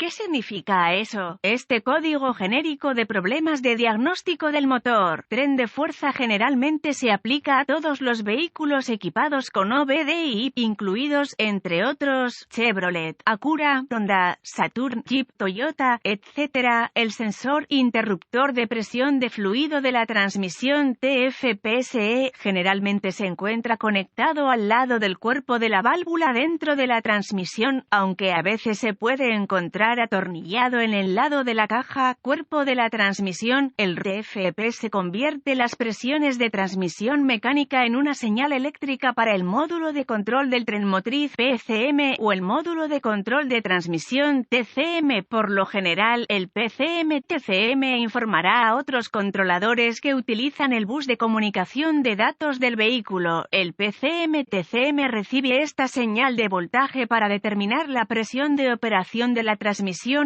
¿Qué significa eso? Este código genérico de problemas de diagnóstico del motor tren de fuerza generalmente se aplica a todos los vehículos equipados con OBDI, incluidos, entre otros, Chevrolet, Acura, Honda, Saturn, Jeep, Toyota, etc. El sensor interruptor de presión de fluido de la transmisión TFPSE generalmente se encuentra conectado al lado del cuerpo de la válvula dentro de la transmisión, aunque a veces se puede encontrar atornillado en el lado de la caja cuerpo de la transmisión. El TFP convierte las presiones de transmisión mecánica en una señal eléctrica para el módulo de control del tren motriz PCM o el módulo de control de transmisión TCM. Por lo general, el PCM-TCM informará a otros controladores que utilizan el bus de comunicación de datos del vehículo. El PCM-TCM recibe esta señal de voltaje para determinar la presión de operación de la transmisión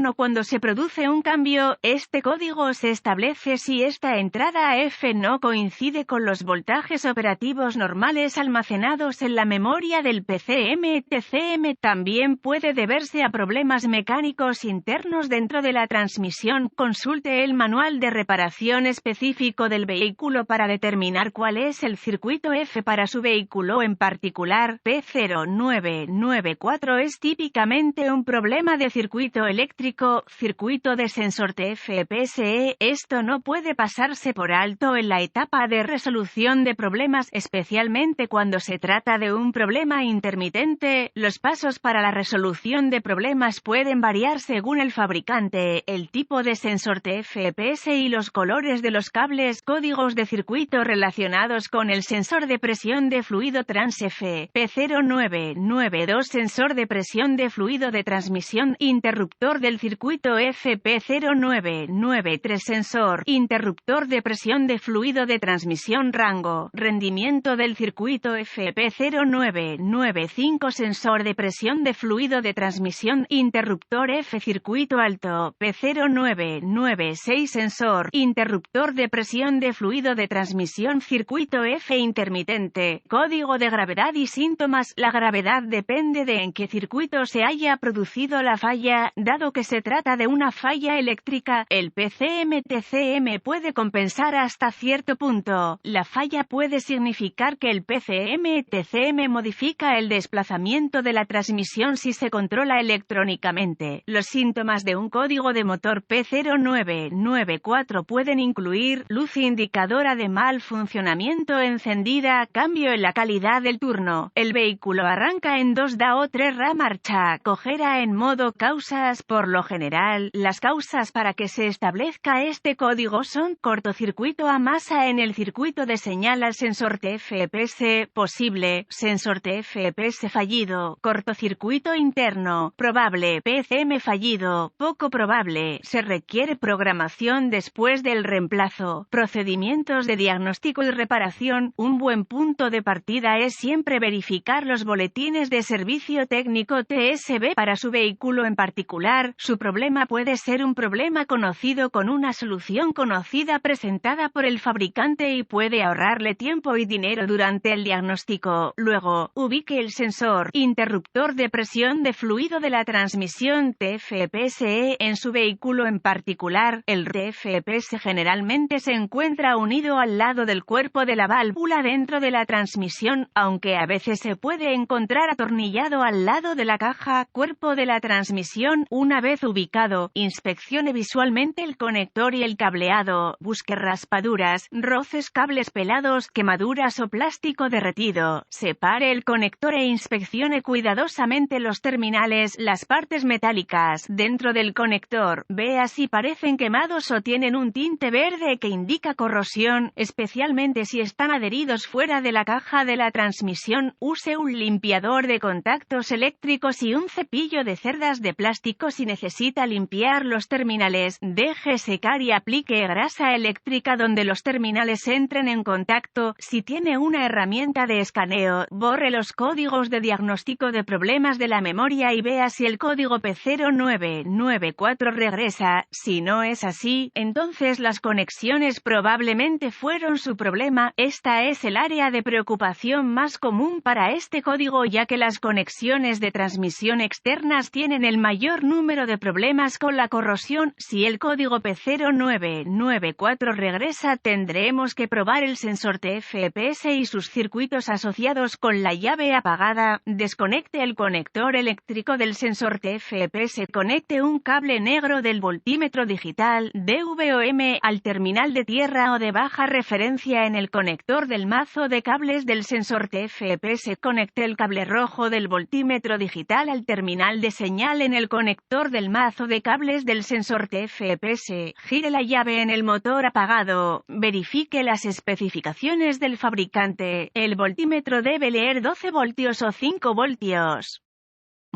o cuando se produce un cambio. Este código se establece si esta entrada F no coincide con los voltajes operativos normales almacenados en la memoria del PCM-TCM. También puede deberse a problemas mecánicos internos dentro de la transmisión. Consulte el manual de reparación específico del vehículo para determinar cuál es el circuito F para su vehículo en particular. P0994 es típicamente un problema de circuito eléctrico, circuito de sensor TFPSE. Esto no puede pasarse por alto en la etapa de resolución de problemas, especialmente cuando se trata de un problema intermitente. Los pasos para la resolución de problemas pueden variar según el fabricante, el tipo de sensor TFPS y los colores de los cables. Códigos de circuito relacionados con el sensor de presión de fluido TransF. P0992 sensor de presión de fluido de transmisión interruptor del circuito FP0993 sensor interruptor de presión de fluido de transmisión rango rendimiento del circuito FP0995 sensor de presión de fluido de transmisión interruptor F circuito alto P0996 sensor interruptor de presión de fluido de transmisión circuito F intermitente. Código de gravedad y síntomas. La gravedad depende de en qué circuito se haya producido la falla. Dado que se trata de una falla eléctrica, el PCM-TCM puede compensar hasta cierto punto. La falla puede significar que el PCM-TCM modifica el desplazamiento de la transmisión si se controla electrónicamente. Los síntomas de un código de motor P0994 pueden incluir luz indicadora de mal funcionamiento encendida, cambio en la calidad del turno, el vehículo arranca en 2DA o 3RA, marcha cojera en modo causas. Por lo general, las causas para que se establezca este código son cortocircuito a masa en el circuito de señal al sensor TFPS, posible, sensor TFPS fallido, cortocircuito interno, probable, PCM fallido, poco probable, se requiere programación después del reemplazo. Procedimientos de diagnóstico y reparación. Un buen punto de partida es siempre verificar los boletines de servicio técnico TSB para su vehículo en particular. Su problema puede ser un problema conocido con una solución conocida presentada por el fabricante y puede ahorrarle tiempo y dinero durante el diagnóstico. Luego, ubique el sensor interruptor de presión de fluido de la transmisión TFPSE en su vehículo en particular. El TFPS generalmente se encuentra unido al lado del cuerpo de la válvula dentro de la transmisión, aunque a veces se puede encontrar atornillado al lado de la caja cuerpo de la transmisión. Una vez ubicado, inspeccione visualmente el conector y el cableado. Busque raspaduras, roces, cables pelados, quemaduras o plástico derretido. Separe el conector e inspeccione cuidadosamente los terminales, las partes metálicas dentro del conector. Vea si parecen quemados o tienen un tinte verde que indica corrosión, especialmente si están adheridos fuera de la caja de la transmisión. Use un limpiador de contactos eléctricos y un cepillo de cerdas de plástico si necesita limpiar los terminales. Deje secar y aplique grasa eléctrica donde los terminales entren en contacto. Si tiene una herramienta de escaneo, borre los códigos de diagnóstico de problemas de la memoria y vea si el código P0994 regresa. Si no es así, entonces las conexiones probablemente fueron su problema. Esta es el área de preocupación más común para este código, ya que las conexiones de transmisión externas tienen el mayor número de problemas con la corrosión. Si el código P0994 regresa, tendremos que probar el sensor TFPS y sus circuitos asociados con la llave apagada. Desconecte el conector eléctrico del sensor TFPS. Conecte un cable negro del voltímetro digital DVOM al terminal de tierra o de baja referencia en el conector del mazo de cables del sensor TFPS. Conecte el cable rojo del voltímetro digital al terminal de señal en el conector del mazo de cables del sensor TFPS. Gire la llave en el motor apagado. Verifique las especificaciones del fabricante. El voltímetro debe leer 12 voltios o 5 voltios.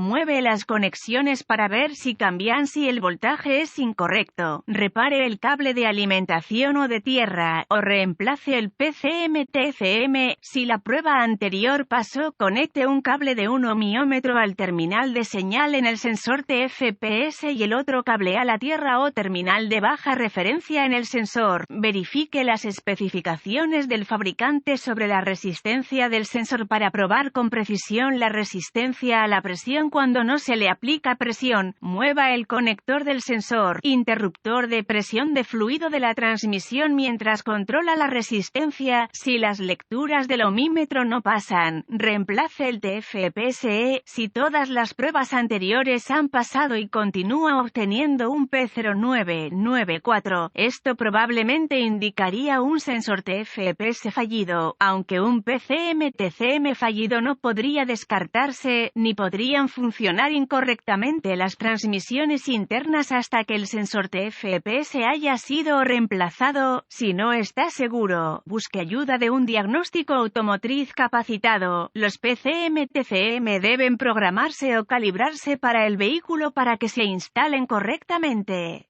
Mueve las conexiones para ver si cambian si el voltaje es incorrecto. Repare el cable de alimentación o de tierra, o reemplace el PCM-TCM. Si la prueba anterior pasó, conecte un cable de 1 ohmiómetro al terminal de señal en el sensor TFPS y el otro cable a la tierra o terminal de baja referencia en el sensor. Verifique las especificaciones del fabricante sobre la resistencia del sensor para probar con precisión la resistencia a la presión cuando no se le aplica presión. Mueva el conector del sensor interruptor de presión de fluido de la transmisión mientras controla la resistencia. Si las lecturas del ohmímetro no pasan, reemplace el TFPSE. Si todas las pruebas anteriores han pasado y continúa obteniendo un P0994, esto probablemente indicaría un sensor TFPS fallido, aunque un PCM-TCM fallido no podría descartarse, ni podrían funcionar incorrectamente las transmisiones internas hasta que el sensor TFPS haya sido reemplazado. Si no está seguro, busque ayuda de un diagnóstico automotriz capacitado. Los PCM-TCM deben programarse o calibrarse para el vehículo para que se instalen correctamente.